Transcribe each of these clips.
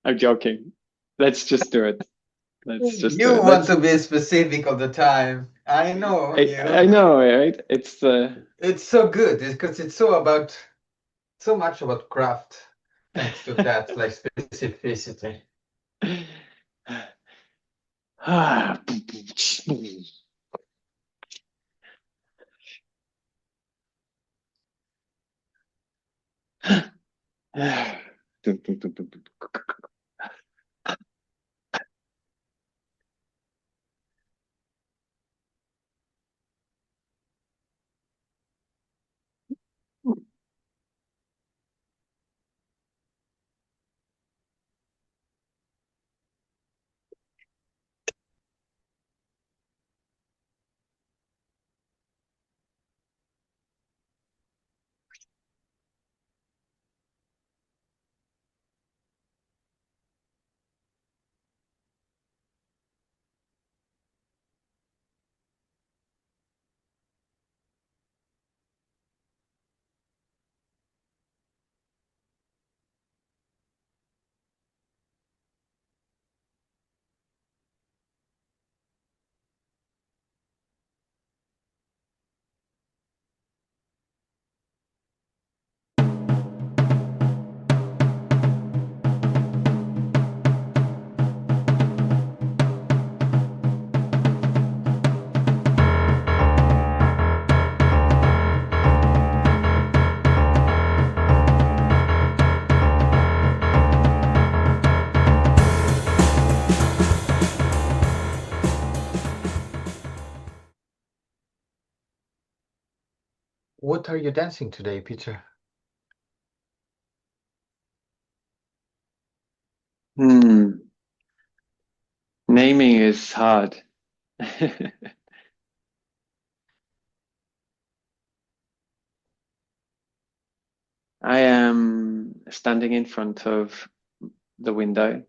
I'm joking. Let's just do it. Let's just do You it. want Let's. to be specific of the time. I know I you. know, right? It's the. It's so good because it's so about so much about craft. Thanks to that, like specificity. Ah. What are you dancing today, Peter? Hmm. Naming is hard. I am standing in front of the window,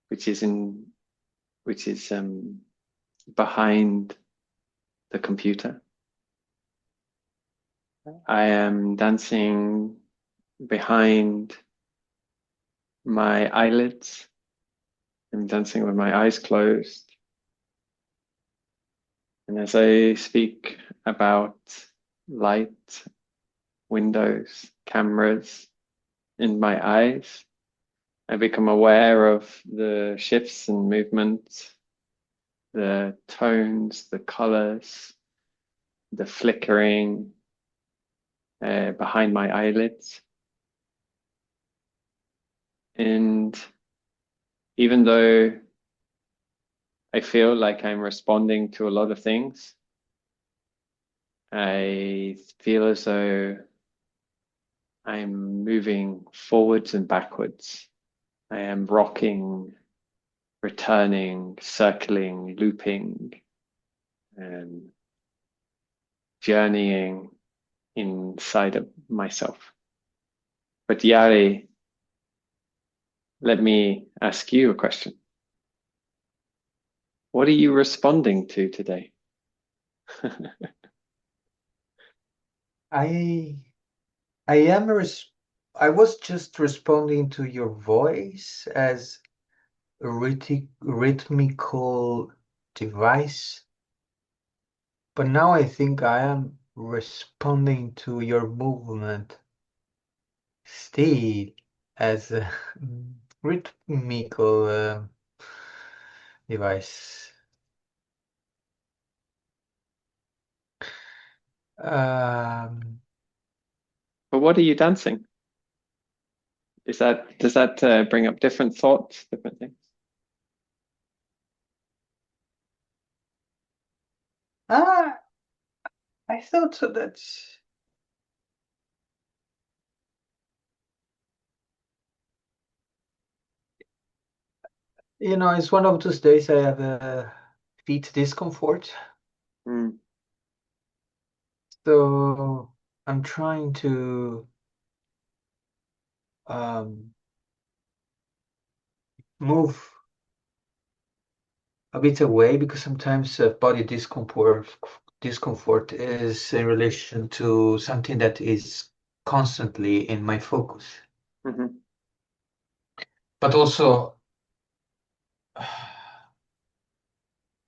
which is in, which is behind the computer. I am dancing behind my eyelids. I'm dancing with my eyes closed. And as I speak about light, windows, cameras in my eyes, I become aware of the shifts and movements, the tones, the colors, the flickering behind my eyelids. And even though I feel like I'm responding to a lot of things, I feel as though I'm moving forwards and backwards. I am rocking, returning, circling, looping, and journeying inside of myself. But Yari, let me ask you a question. What are you responding to today? I I am I was just responding to your voice as a rhythmical device, but now I think I am responding to your movement still as a rhythmical device. Um, But what are you dancing? Does that bring up different thoughts, different things? ah, I thought so that's, it's one of those days I have a feet discomfort. Mm. So I'm trying to um, move a bit away because sometimes body discomfort is in relation to something that is constantly in my focus. Hmm. But also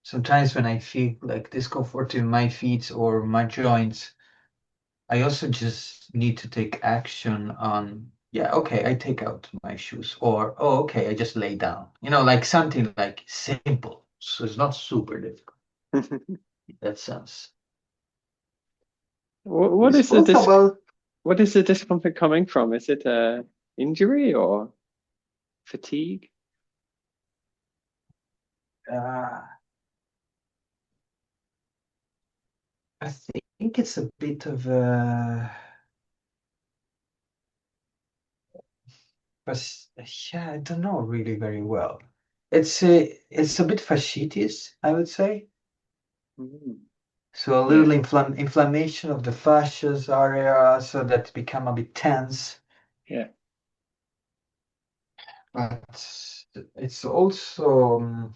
sometimes when I feel like discomfort in my feet or my joints, I also just need to take action on, yeah, okay, I take out my shoes, or oh, okay, I just lay down. Like something like simple. So it's not super difficult in that sense. What It's is the both about what is the discomfort coming from? Is it a injury or fatigue? uh, I think it's a bit of a but yeah, I don't know really very well. It's a bit fasciitis, I would say. Mm. So a Yeah, little inflammation of the fascias area, so that become a bit tense. yeah. But it's also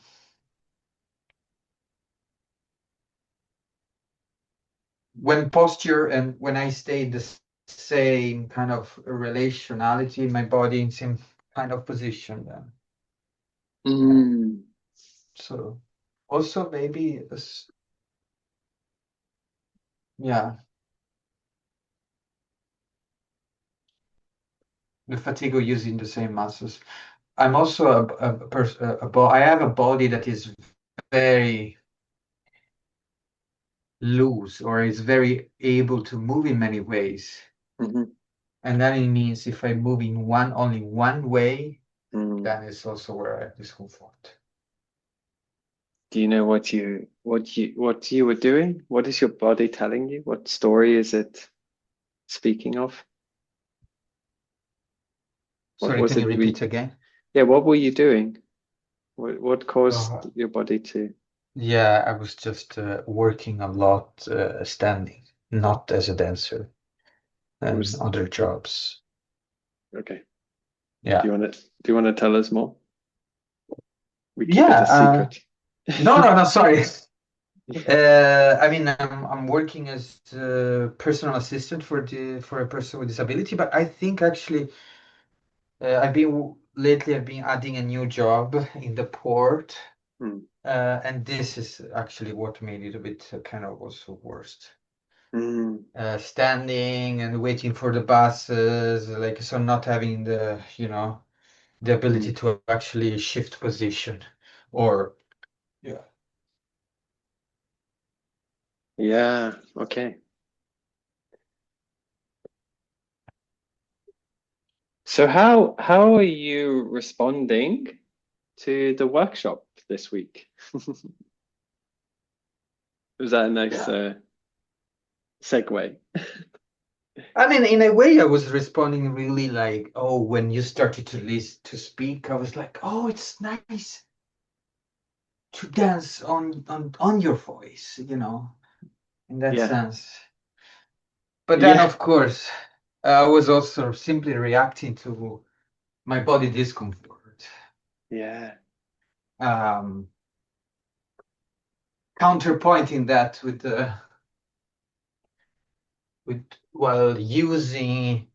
when posture and when I stay the same kind of relationality in my body in same kind of position then. Yeah. Mm. So also maybe yeah, the fatigue of using the same muscles. I'm also I have a body that is very loose or is very able to move in many ways. Hmm. And then it means if I move in only one way, Mm. then it's also where I have discomfort. Do you know what you were doing? What is your body telling you? What story is it speaking of? What Sorry, was can you it repeat again? yeah, what were you doing? What caused Uh, your body to yeah, I was just working a lot standing, not as a dancer it and was other jobs. okay. Yeah. Do you want to tell us more? We keep it Yeah. a secret. No, no, no, sorry. I mean, I'm working as a personal assistant for a person with disability, but I think actually I've been adding a new job in the port, Mm. and this is actually what made it a bit kind of also worst. Mm. Standing and waiting for the buses, like so not having the ability Mm. to actually shift position or yeah. Yeah, okay. So how are you responding to the workshop this week? Was that a nice Yeah. segue? I mean, in a way, I was responding really like, oh, when you started to speak, I was like, oh, it's nice to dance on your voice, in that Yeah. sense. But then, Yeah. of course, I was also simply reacting to my body discomfort, Yeah. um, counterpointing that with while using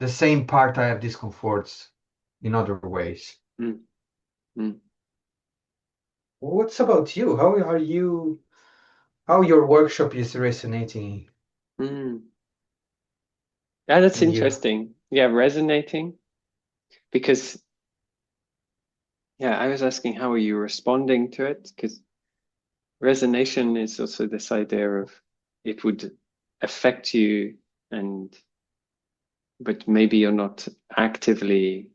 the same part I have discomforts in other ways. Mm. Mm. What's about you? How are you? How your workshop is resonating Mm. Yeah, that's in you? interesting. Yeah, resonating because yeah, I was asking how are you responding to it? Because resonation is also this idea of it would affect you and but maybe you're not actively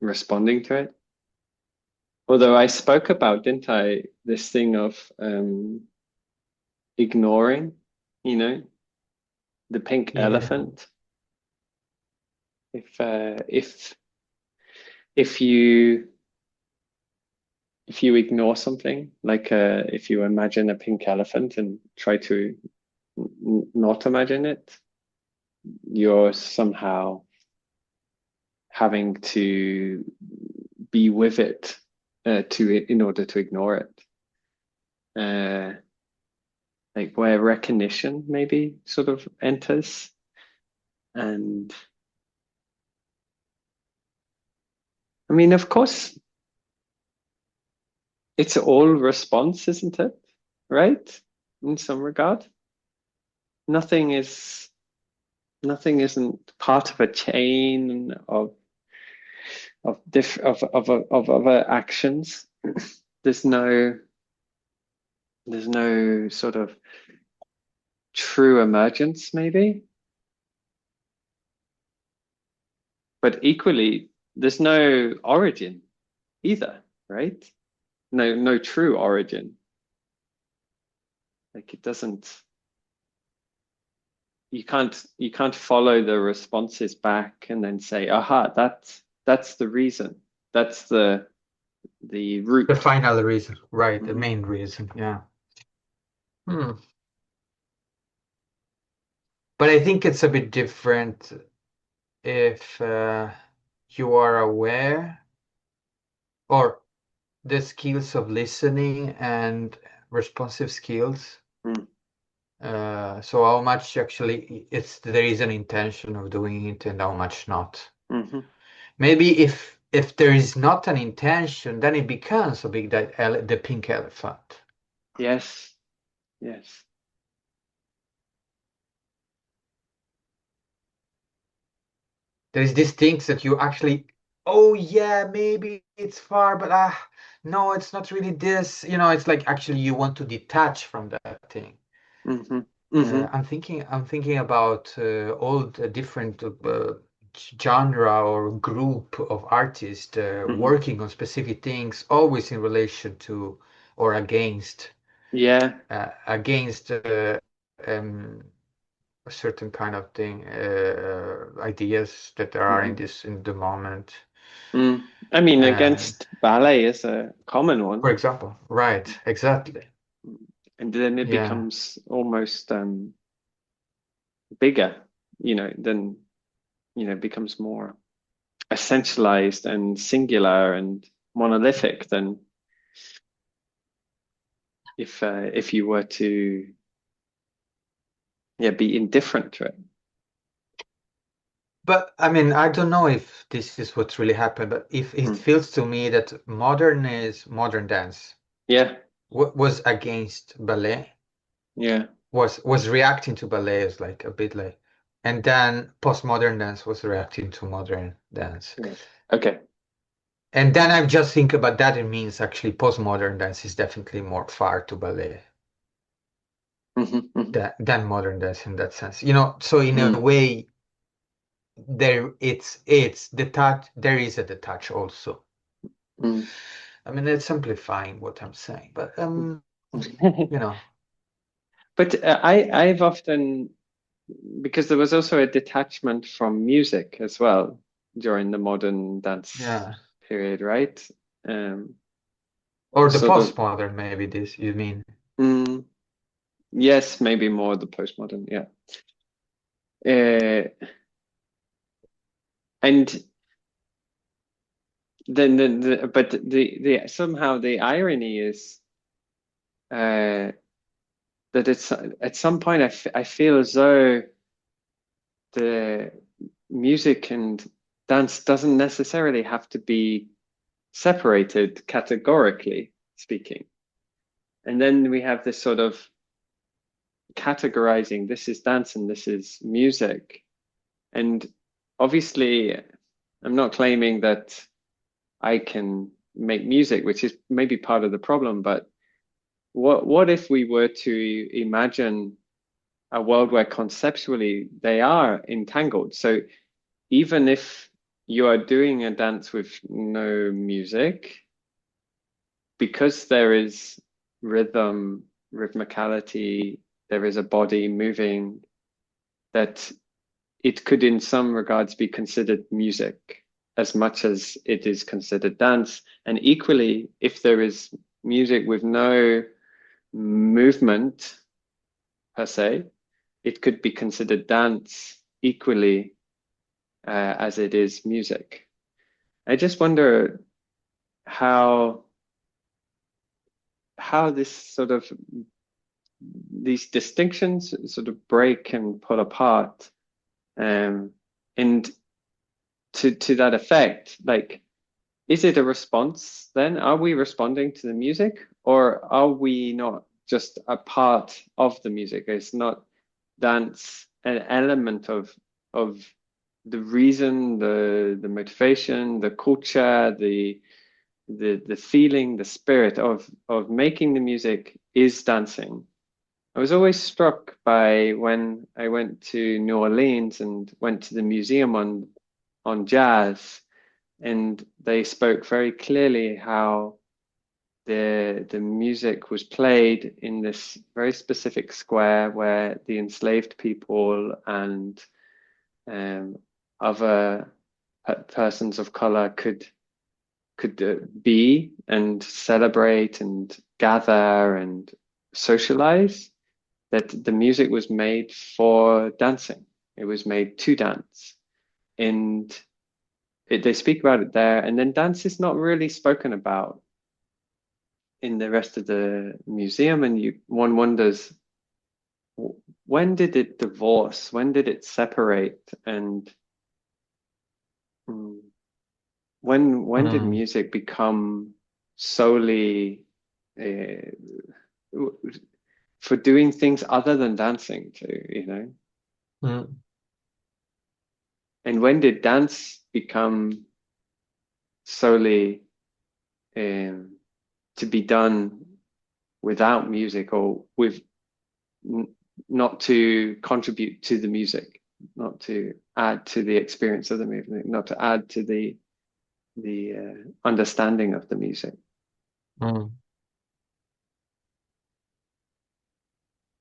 responding to it. Although I spoke about, didn't I, this thing of ignoring, you know, the pink Yeah, elephant. If if you if you ignore something, like if you imagine a pink elephant and try to not imagine it, you're somehow having to be with it in order to ignore it. Uh, like where recognition maybe sort of enters, and I mean, of course, it's all response, isn't it? Right? In some regard, nothing is nothing isn't part of a chain of other actions. There's no there's no sort of true emergence, maybe, but equally, there's no origin either, right? No true origin. Like it doesn't. You can't follow the responses back and then say, aha, that's the reason. That's the The root. final reason, right? The Mhm. main reason, yeah. Hmm. But I think it's a bit different if you are aware or the skills of listening and responsive skills. Mm. So how much actually there is an intention of doing it and how much not. Mhm. Maybe if there is not an intention, then it becomes a big the pink elephant. Yes, yes. There's these things that you actually, oh yeah, maybe it's far, but no, it's not really this. It's like actually you want to detach from that thing. Mhm. Mhm. I'm thinking about all the different genre or group of artists Mhm. working on specific things, always in relation to or Yeah. against um, a certain kind of thing, ideas that there are in Mhm. this in the moment. Mm. I mean, And against ballet is a common one. for example, right, exactly, And then it yeah. becomes almost bigger, then becomes more essentialized and singular and monolithic than if you were to be indifferent to it. But I mean, I don't know if this is what's really happened, but if it Mm. feels to me that modern dance Yeah, was against ballet, yeah, was reacting to ballet as like a bit like, and then postmodern dance was reacting to modern dance. yeah. Okay. And then I just think about that, it means actually postmodern dance is definitely more far to ballet Hmm. Hmm. than modern dance in that sense. So in a Mm. way, it's the touch. There is a detach also. Mm. I mean, it's simplifying what I'm saying, but you know, But I've often, because there was also a detachment from music as well during the modern dance yeah. period, right? Um, Or the sort of, postmodern, maybe this you mean. mm, yes, maybe more the postmodern, yeah. Uh, and then but the somehow the irony is uh, that it's at some point I feel as though the music and dance doesn't necessarily have to be separated categorically speaking. And then we have this sort of categorizing, this is dance and this is music. And obviously, I'm not claiming that I can make music, which is maybe part of the problem, but what if we were to imagine a world where conceptually they are entangled? So even if you are doing a dance with no music, because there is rhythm, rhythmicality, there is a body moving, that it could in some regards be considered music as much as it is considered dance. And equally, if there is music with no movement per se, it could be considered dance equally as it is music. I just wonder how this sort of these distinctions sort of break and pull apart. And to that effect, like is it a response then? Are we responding to the music, or are we not just a part of the music? It's not dance an element of the reason, the motivation, the culture, the feeling, the spirit of making the music is dancing. I was always struck by when I went to New Orleans and went to the museum on jazz, and they spoke very clearly how the music was played in this very specific square where the enslaved people and um, other persons of color could be and celebrate and gather and socialize. That the music was made for dancing. It was made to dance, and they speak about it there. And then dance is not really spoken about in the rest of the museum, and one wonders, when did it divorce? When did it separate? And mm, when did Mm, music become solely uh, for doing things other than dancing too, you know? mm, And when did dance become solely um, to be done without music or with not to contribute to the music, not to add to the experience of the music, not to add to the understanding of the music. mm.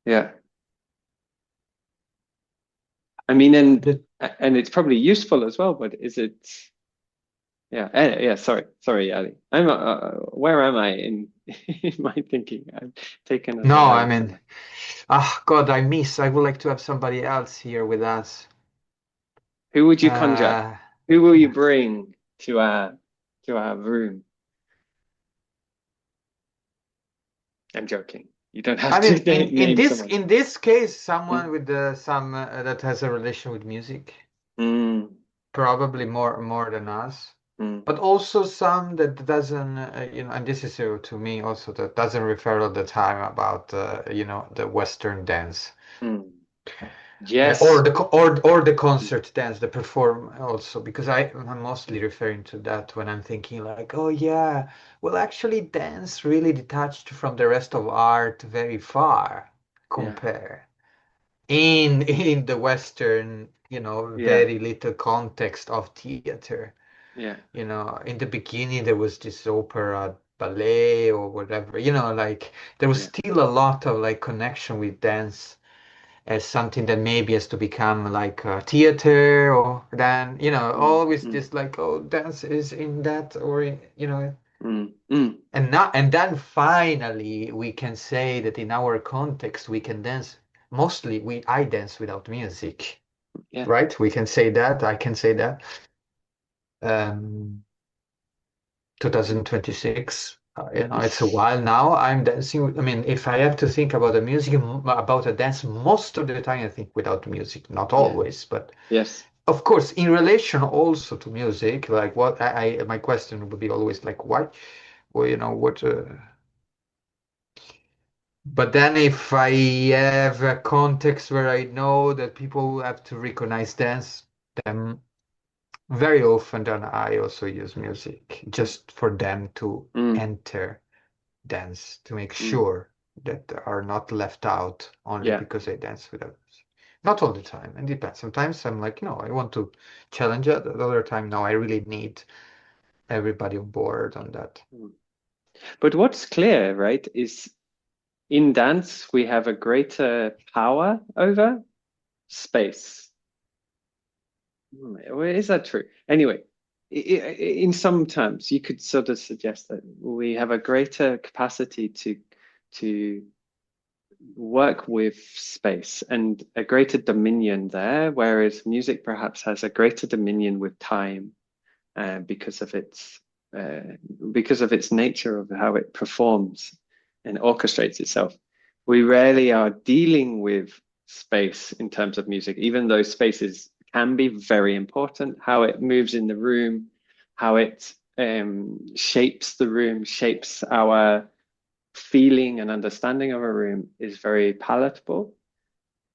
Yeah, I mean, That- and it's probably useful as well, but is it? Yeah, yeah. Sorry, Ali. Where am I in in my thinking? I've taken us No, I away mean, somewhere. ah, God, I would like to have somebody else here with us. Who would you conjure? Uh, Who will you bring to our room? I'm joking. You don't have I to mean, in name this someone. in this case, someone Mm, with some that has a relation with music, mm, probably more than us, mm, but also some that doesn't, and this is to me also that doesn't refer all the time about, the Western dance. mm. Or Yes. the Mm, concert dance, the perform also, because I'm mostly referring to that when I'm thinking like, oh yeah, well actually dance really detached from the rest of art very far yeah, compare in the Western, yeah, very little context of theater. yeah, In the beginning there was this opera ballet or whatever, like there was yeah, still a lot of like connection with dance as something that maybe has to become like a theater, or then mm, always mm, this like, oh, dance is in that, or mm, mm, and then finally we can say that in our context we can dance. Mostly I dance without music, yeah, right? We can say that, I can say that. um 2026. It's a while now. I'm dancing. I mean, if I have to think about the music, about a dance, most of the time I think without music. Not yeah, always, but yes, of course, in relation also to music. Like what my question would be always like, why? Well, what? But then if I have a context where I know that people have to recognize dance, then very often then I also use music mm, just for them to mm, enter dance, to make mm, sure that they are not left out only yeah. because I dance with others. Not all the time, it depends. Sometimes I'm like, no, I want to challenge it. The other time, no, I really need everybody on board on that. Mm. But what's clear, right, is in dance we have a greater power over space. Well, is that true? Anyway, in some terms, you could sort of suggest that we have a greater capacity to work with space and a greater dominion there, whereas music perhaps has a greater dominion with time because of uh, its nature of how it performs and orchestrates itself. We rarely are dealing with space in terms of music, even though spaces can be very important, how it moves in the room, how it shapes the room, shapes our feeling and understanding of a room is very palatable.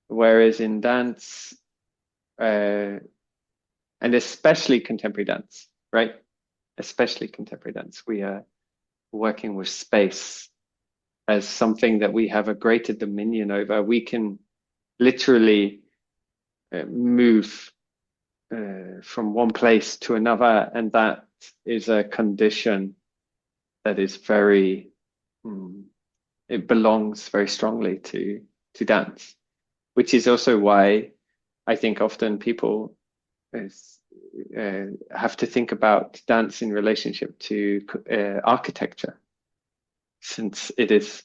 Whereas in dance, and especially contemporary dance, right? Especially contemporary dance, we are working with space as something that we have a greater dominion over. We can literally move from one place to another, and that is a condition that is very, it belongs very strongly to dance, which is also why I think often people have to think about dance in relationship to architecture, since it is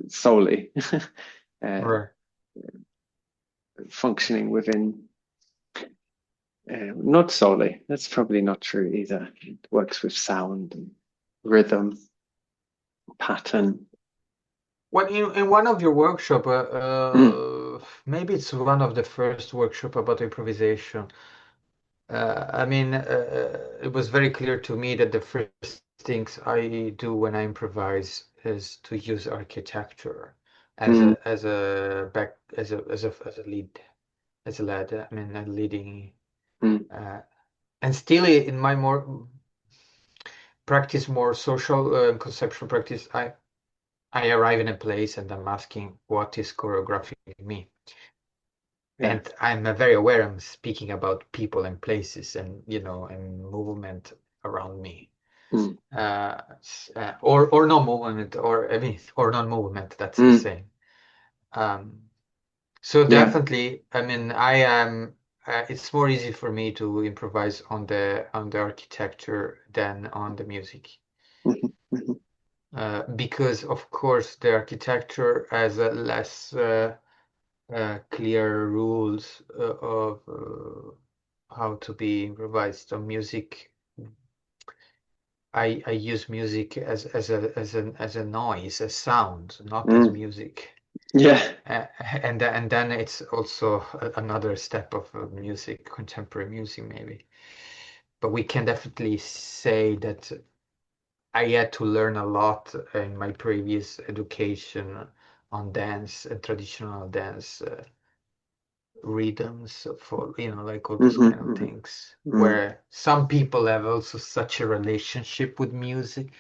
solely uh, Right. functioning within. Not solely. That's probably not true either. It works with sound and rhythm, pattern. When in one of your workshop, Mm, maybe it's one of the first workshop about improvisation. I mean, it was very clear to me that the first things I do when I improvise is to use architecture mm, as a lead as a lead. I mean, a leading mm, uh, and still in my more social conceptual practice, I arrive in a place and I'm asking what is choreographing me. yeah. And I'm very aware I'm speaking about people and places and and movement around me. Mm, Or no movement, or I mean or non-movement, that's the mm, same. Um, so yeah. definitely, I mean I am it's more easy for me to improvise on the architecture than on the music. Mhm, mhm, Because of course the architecture has a less clear rules of how to be improvised. On music, I use music as a noise, a sound, not as mm, music. yeah. And then it's also another step of music, contemporary music maybe. But we can definitely say that I had to learn a lot in my previous education on dance and traditional dance rhythms for like all those Mhm, kind of mhm, things, mm, where some people have also such a relationship with music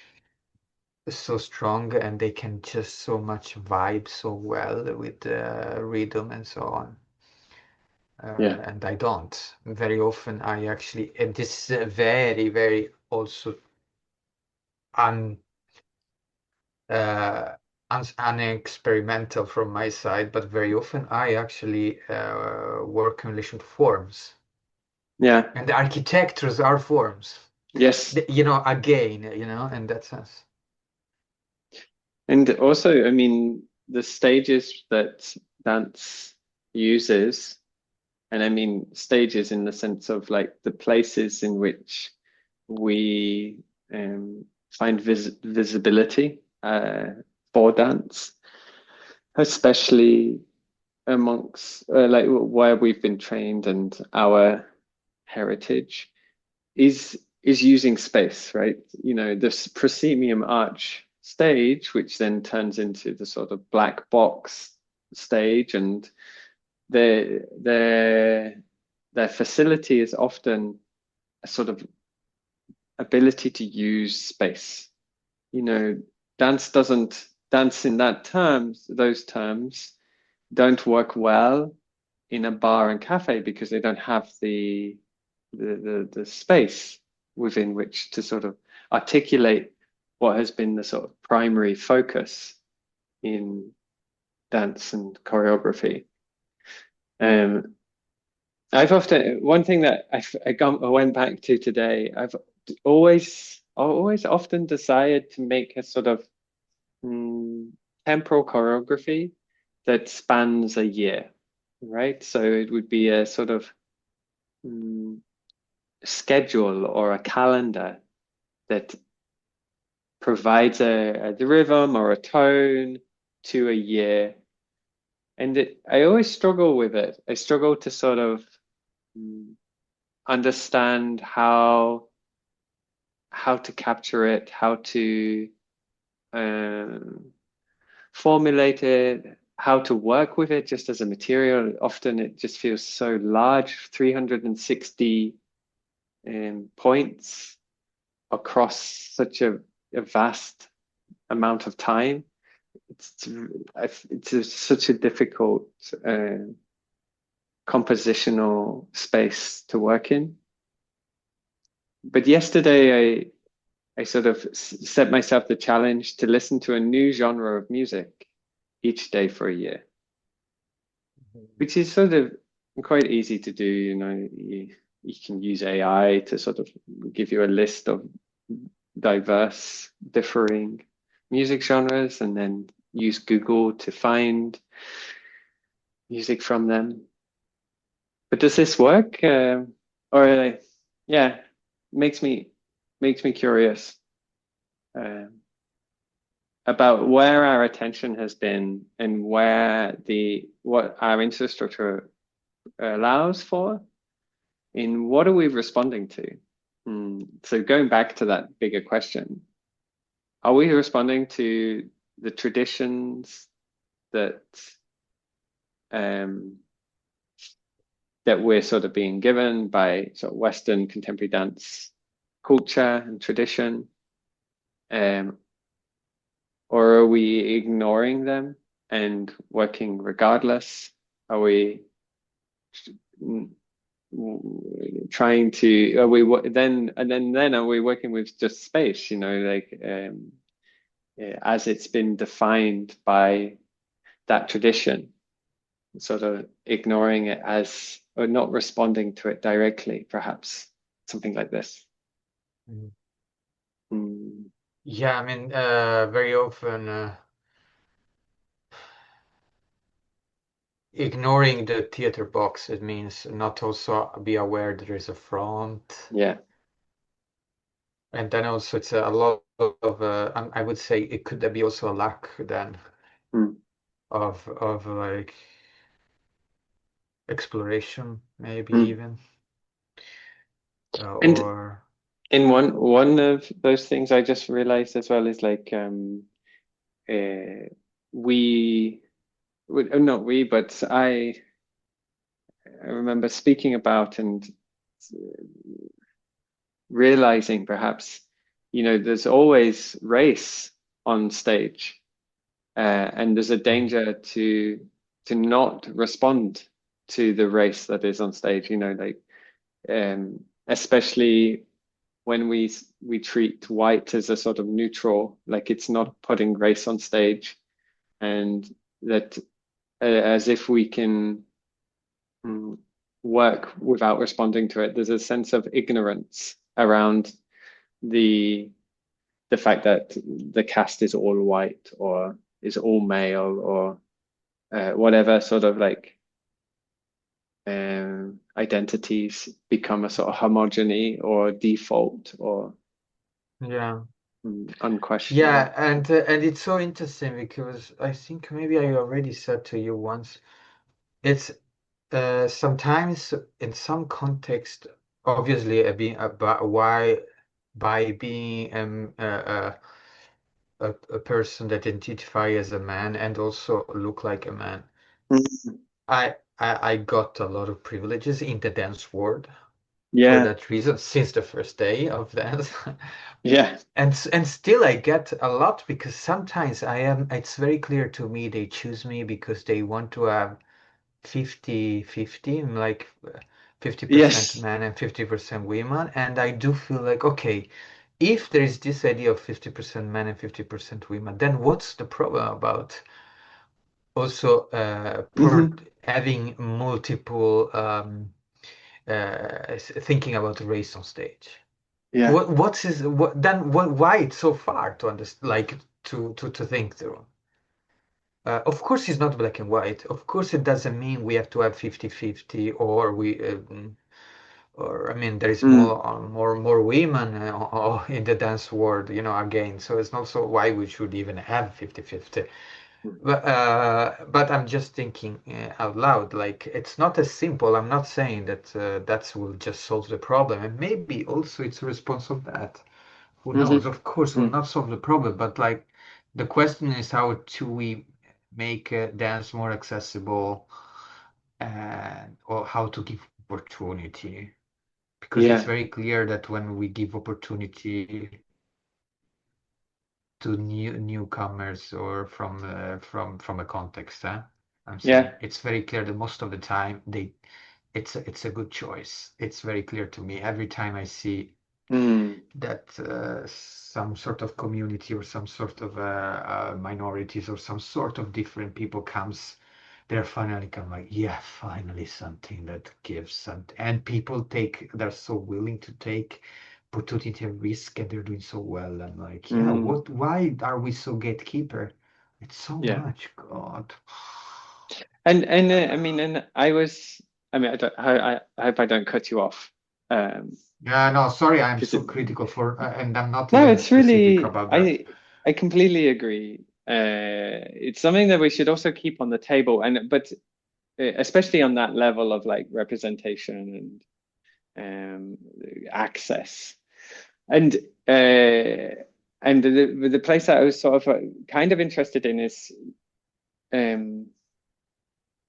so strong and they can just so much vibe so well with the rhythm and so on. yeah. And I don't. Very often I actually, and this is very, very also un, uh, unexperimental from my side, but very often I actually work in relation to forms. Yeah. And the architectures are forms. Yes. Again, in that sense. And also, I mean, the stages that dance uses, and I mean stages in the sense of like the places in which we find visibility for dance, especially amongst like where we've been trained and our heritage is using space, right? You know, this proscenium arch stage, which then turns into the sort of black box stage, and their their their facility is often a sort of ability to use space. You know, dance in that terms, those terms don't work well in a bar and cafe because they don't have the space within which to sort of articulate what has been the sort of primary focus in dance and choreography. Um, I've often one thing that I went back to today. I've always often desired to make a sort of mm, temporal choreography that spans a year, right? So it would be a sort of mm, schedule or a calendar that provides the rhythm or a tone to a year. And I always struggle with it. I struggle to sort of mm, understand how. how to capture it, how to um, formulate it, how to work with it just as a material. Often it just feels so large, 360 points across such a vast amount of time. It's such a difficult compositional space to work in. But yesterday, I sort of set myself the challenge to listen to a new genre of music each day for a year, which is sort of quite easy to do. You know, you can use AI to sort of give you a list of diverse, differing music genres, and then use Google to find music from them. But does this work? Or yeah, makes me makes me curious um, about where our attention has been and where the what our infrastructure allows for. In what are we responding to? So going back to that bigger question, are we responding to the traditions that um, that we're sort of being given by sort of Western contemporary dance culture and tradition, um, or are we ignoring them and working regardless? Are we trying to? Are we then and then are we working with just space? You know, like as it's been defined by that tradition, sort of ignoring it as or not responding to it directly, perhaps something like this. Mm. Mm, Yeah, I mean, very often ignoring the theater box, it means not also be aware there is a front. yeah. And then also it's a lot of, I would say it could be also a lack then Mm. of like exploration, maybe Mm. even, And or in one of those things I just realized as well is like we not we but I remember speaking about and realizing perhaps you know there's always race on stage and there's a Mm. danger to not respond to the race that is on stage you know like especially when we treat white as a sort of neutral like it's not putting race on stage and that as if we can mm, work without responding to it there's a sense of ignorance around the the fact that the cast is all white or is all male or whatever sort of like identities become a sort of homogeny or default or yeah. unquestionable. Yeah, and it's so interesting because I think maybe I already said to you once, it's sometimes in some context, obviously being about why by being a person that identify as a man and also look like a man, Mm. I got a lot of privileges in the dance world for Yeah, that reason since the first day of dance. yeah, And still I get a lot because sometimes it's very clear to me they choose me because they want to have 50-50, like 50% yes. men and 50% women. And I do feel like, okay, if there is this idea of 50% men and 50% women, then what's the problem about also per Hmm. having multiple thinking about race on stage? Yeah. Why it's so far to understand, like to think through? Of course, it's not black and white. Of course, it doesn't mean we have to have 50-50 or or I mean, there is Mm. more women in the dance world, again. So it's not so why we should even have 50-50. But I'm just thinking out loud, like it's not as simple. I'm not saying that that will just solve the problem, and maybe also it's a response of that. Who knows? Hmm. Of course, will not solve the problem, but like the question is how do we make dance more accessible and or how to give opportunity? Because it's Yeah, very clear that when we give opportunity to newcomers or from a context, I'm yeah. saying it's very clear that most of the time it's a good choice. It's very clear to me every time I see Mm, that some sort of community or some sort of minorities or some sort of different people comes, they're finally come like, yeah, finally something that gives something. And people they're so willing to take opportunity and risk, and they're doing so well. I'm like, yeah, mm, why are we so gatekeeper? It's so yeah. much, God. And I mean, and I was, I mean, I hope I don't cut you off. Yeah, no, sorry, I'm Because so critical for, and I'm not no, even it's specific really, about that. I completely agree. It's something that we should also keep on the table, and but especially on that level of like representation and access, and the place that I was sort of kind of interested in is um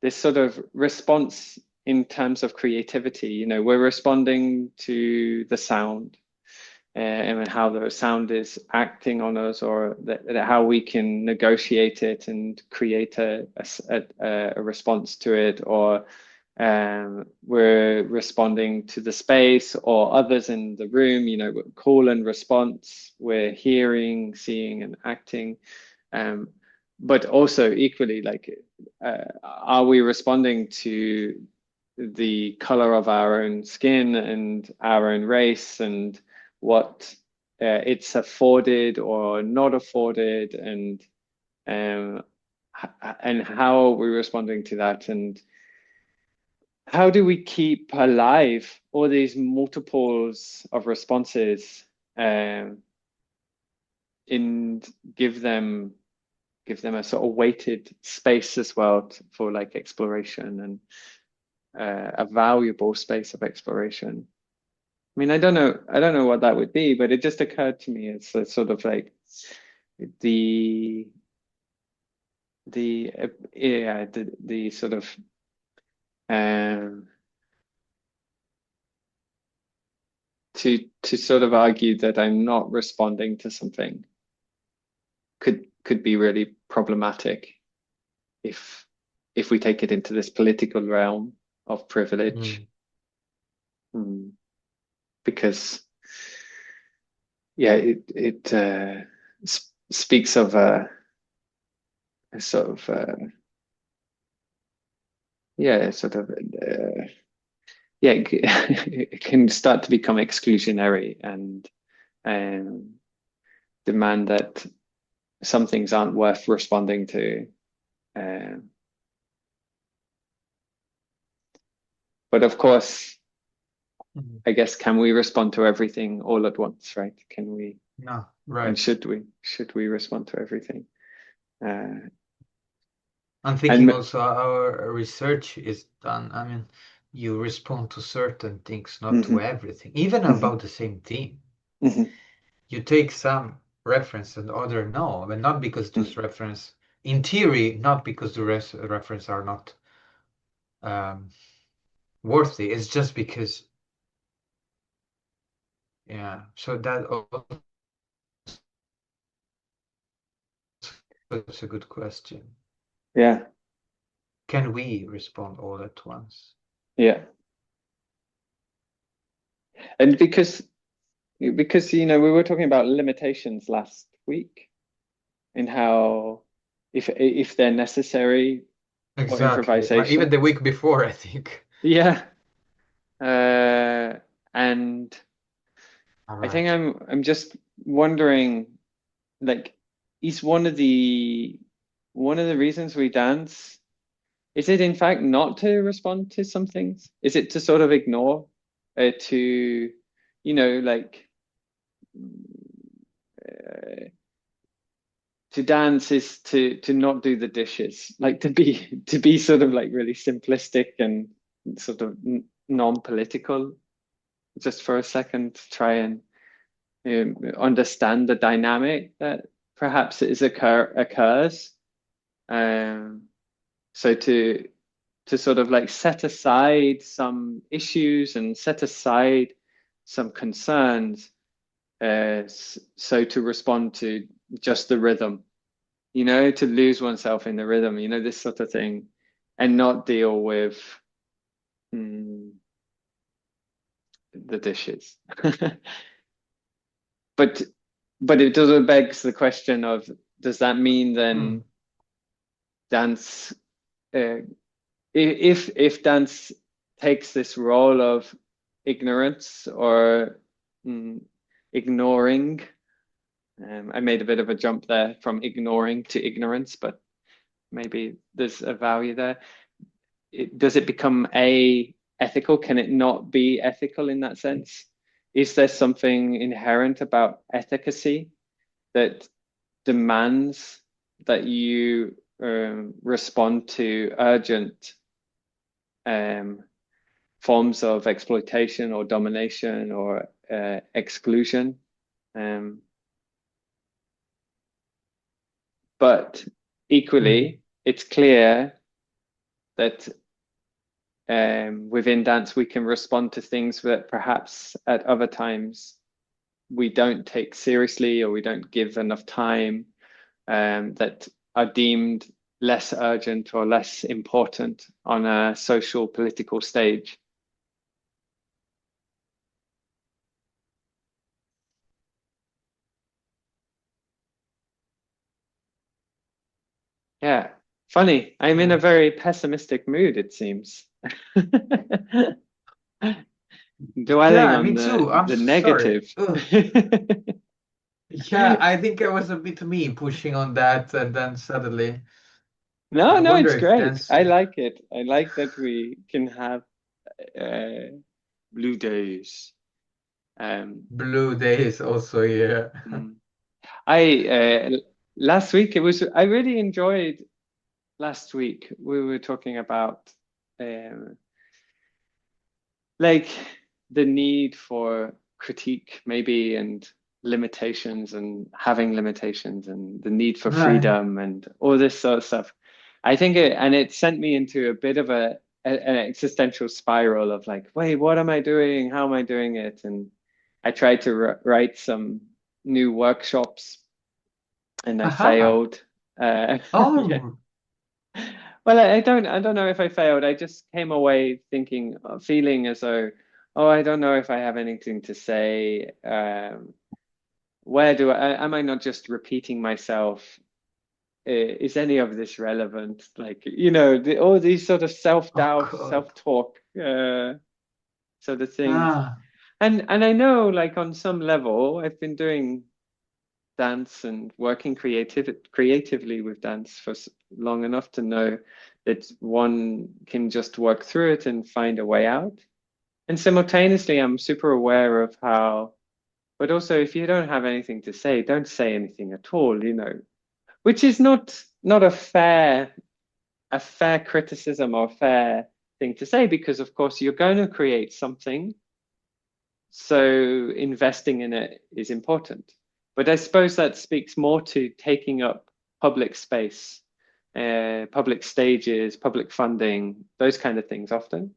this sort of response in terms of creativity. You know, we're responding to the sound and how the sound is acting on us, or how we can negotiate it and create a response to it, or we're responding to the space or others in the room. You know, call and response. We're hearing, seeing, and acting. Um, but also equally, like, are we responding to the color of our own skin and our own race and what it's afforded or not afforded, um, and how are we responding to that, and how do we keep alive all these multiples of responses, um, and give them a sort of weighted space as well for like exploration, and a valuable space of exploration. I mean, I don't know what that would be, but it just occurred to me as a sort of like the the sort of um to sort of argue that I'm not responding to something could be really problematic if we take it into this political realm of privilege. Mm. Mm. Because yeah, it speaks of a sort of yeah, sort of yeah, it can start to become exclusionary and um, demand that some things aren't worth responding to. Um, but of course, Mm. I guess, can we respond to everything all at once, right? Can we, No, and right. should we respond to everything? I'm thinking And also our research is done. I mean, you respond to certain things, not to mhm, everything, even mhm, about the same theme. mhm, You take some reference and other no, but not because those mhm. reference, in theory, not because the reference are not um, worthy. It's just because, yeah. So that also is a good question. Yeah, Can we respond all at once? yeah, and because you know we were talking about limitations last week, and how if they're necessary for Exactly. Even improvisation. the week before, I think. Yeah. And All I think right. I'm just wondering, like, is one of the reasons we dance, is it in fact not to respond to some things? Is it to sort of ignore, to, you know, like, uh, to dance is to not do the dishes, like to be sort of like really simplistic and sort of non-political, just for a second, to try and understand the dynamic that perhaps occurs. Um, so to sort of like set aside some issues and set aside some concerns, so to respond to just the rhythm, to lose oneself in the rhythm, this sort of thing, and not deal with mm, the dishes. But it doesn't begs the question of, does that mean Hmm. then dance, uh, if dance takes this role of ignorance or mm, ignoring, I made a bit of a jump there from ignoring to ignorance, but maybe there's a value there. Does it become ethical? Can it not be ethical in that sense? Is there something inherent about efficacy that demands that you respond to urgent um, forms of exploitation or domination or exclusion? Um, but Hmm. equally, it's clear that within dance we can respond to things that perhaps at other times we don't take seriously or we don't give enough time, that are deemed less urgent or less important on a social political stage. Yeah, funny. I'm in a Yeah. very pessimistic mood, it seems. Dwelling Yeah, on me too. I'm the so sorry. negative. Ugh. Yeah, I think it was a bit me pushing on that, and then suddenly, No, I no, wonder it's if great. dance I like it. I like that we can have uh, blue days. Um, blue days also here. mm. I last week it was. I really enjoyed last week. We were talking about um, like the need for critique, maybe, and limitations, and having limitations, and the need for Right. freedom, and all this sort of stuff. I think it sent me into a bit of an existential spiral of like, wait, what am I doing? How am I doing it? And I tried to write some new workshops, and I Aha. failed. Yeah. Oh, Well, I don't know if I failed. I just came away thinking, feeling as though, oh, I don't know if I have anything to say. Where am I not just repeating myself? Is any of this relevant? Like, all these sort of oh self-doubt, God. self-talk, sort of things. Ah, And I know, like, on some level, I've been doing dance and working creatively with dance for long enough to know that one can just work through it and find a way out. And simultaneously, I'm super aware of how, but also if you don't have anything to say, don't say anything at all, which is not a fair criticism or fair thing to say, because of course you're going to create something, so investing in it is important. But I suppose that speaks more to taking up public space, public stages, public funding, those kind of things often.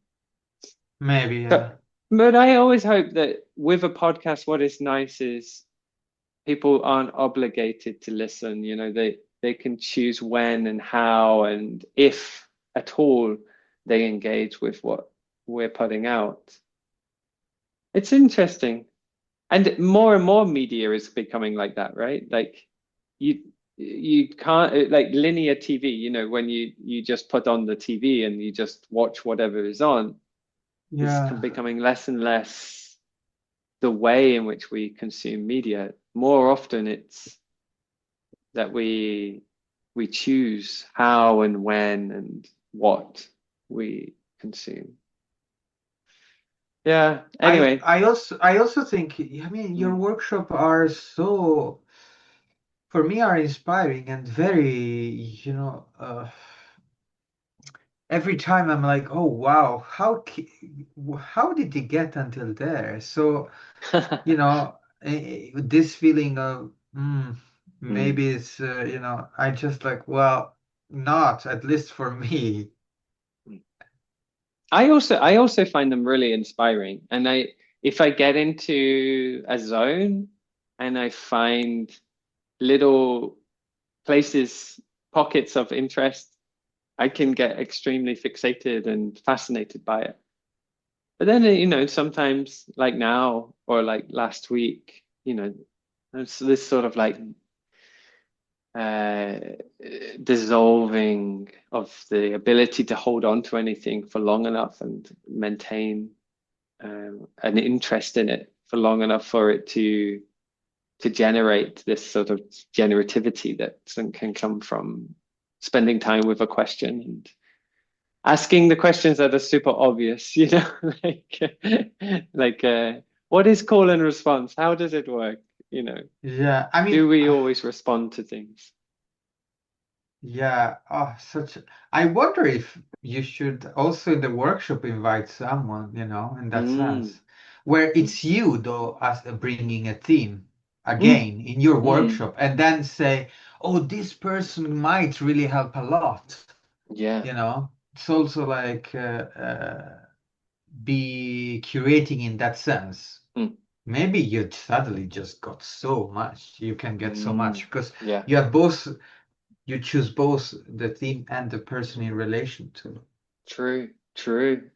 maybe, So, yeah. but I always hope that with a podcast, what is nice is people aren't obligated to listen. They can choose when and how and if at all they engage with what we're putting out. It's interesting. And more media is becoming like that, right? Like you you can't, like linear TV, when you just put on the TV and you just watch whatever is on, is Yeah. becoming less and less the way in which we consume media. More often it's that we choose how and when and what we consume. Yeah. Anyway. I also think, I mean, your Mm. workshop are so, for me, are inspiring and very, every time I'm like, oh wow, how did he get until there? So, you know, this feeling of Mm. maybe it's I just like, well, not at least for me. I also find them really inspiring. And if I get into a zone and I find little places, pockets of interest, I can get extremely fixated and fascinated by it. But then, sometimes like now or like last week, it's this sort of like uh, dissolving of the ability to hold on to anything for long enough and maintain an interest in it for long enough for it to generate this sort of generativity that can come from spending time with a question and asking the questions that are super obvious, like what is call and response? How does it work? You know, Yeah, I do mean, we always respond to things? yeah. Oh, I wonder if you should also in the workshop invite someone, in that Mm, sense, where mm, it's you though as bringing a theme mm, again in your mm. workshop, and then say, "Oh, this person might really help a lot." Yeah. It's also like be curating in that sense. Mm, Maybe you suddenly just got so much. You can get so much because yeah. you have both, you choose both the theme and the person in relation to. True. True.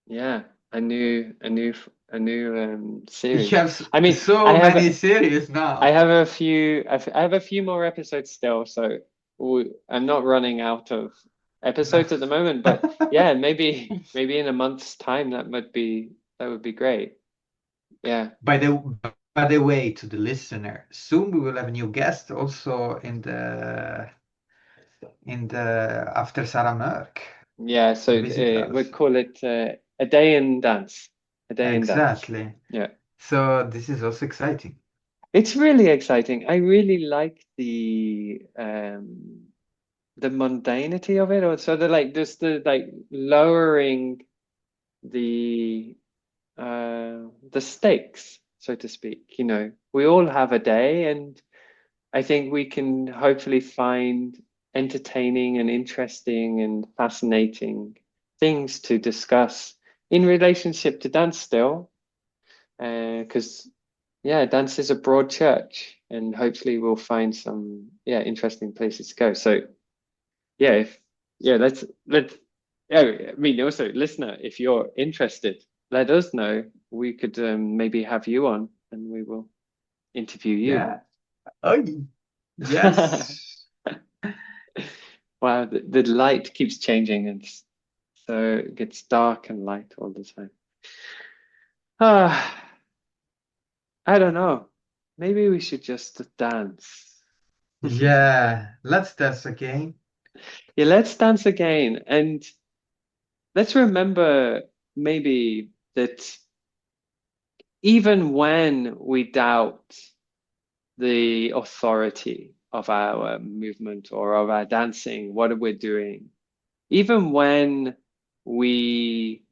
Yeah. A new You series. have I mean, I so many have series I now. have a few. I have a few more episodes still, so I'm not running out of No. episodes at the moment. But yeah, maybe in a month's time that would be great. Yeah. By the way, to the listener, soon we will have a new guest also in the after Sarah Mörk Yeah. So to visit we us. call it a day in dance. A day in dance. Exactly. Yeah. So this is also exciting. It's really exciting. I really like the mundanity of it, or so the like just the like lowering the the stakes, so to speak. We all have a day, and I think we can hopefully find entertaining and interesting and fascinating things to discuss in relationship to dance still, because yeah, dance is a broad church, and hopefully we'll find some interesting places to go. So yeah, if yeah, let's yeah, I mean also listener, if you're interested, let us know. We could maybe have you on and we will interview you. Yeah. Oh, yes. Wow, the light keeps changing and so it gets dark and light all the time. Ah, I don't know. Maybe we should just dance. Yeah. Let's dance again. Yeah, let's dance again and let's remember maybe that even when we doubt the authority of our movement or of our dancing, what we're doing, even when we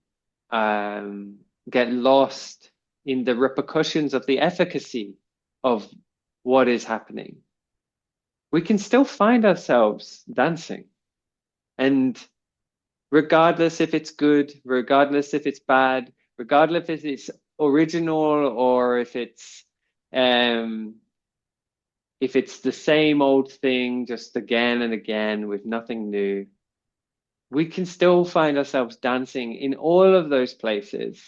get lost in the repercussions of the efficacy of what is happening, we can still find ourselves dancing. And regardless if it's good, regardless if it's bad, regardless if it's original or um if it's the same old thing just again and again with nothing new, we can still find ourselves dancing in all of those places.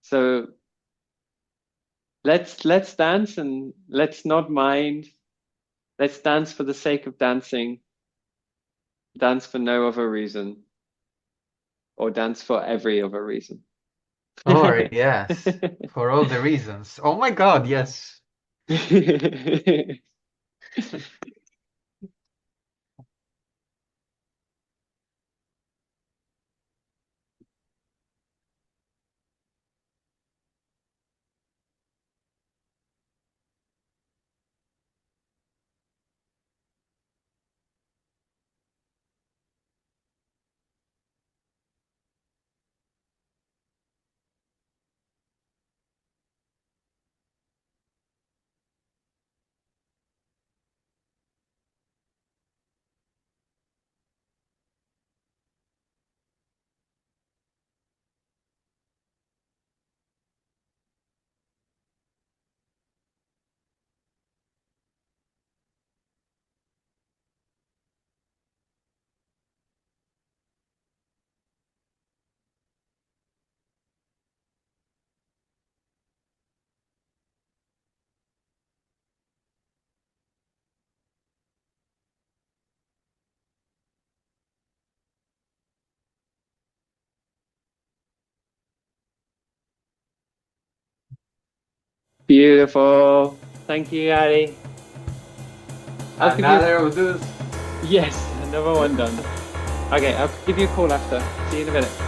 So let's dance and let's not mind. Let's dance for the sake of dancing, dance for no other reason, or dance for every other reason. Or yes, for all the reasons. Oh my God, yes. Beautiful. Thank you, Yari. I'll give you. Another of those. Yes, another one done. Okay, I'll give you a call after. See you in a minute.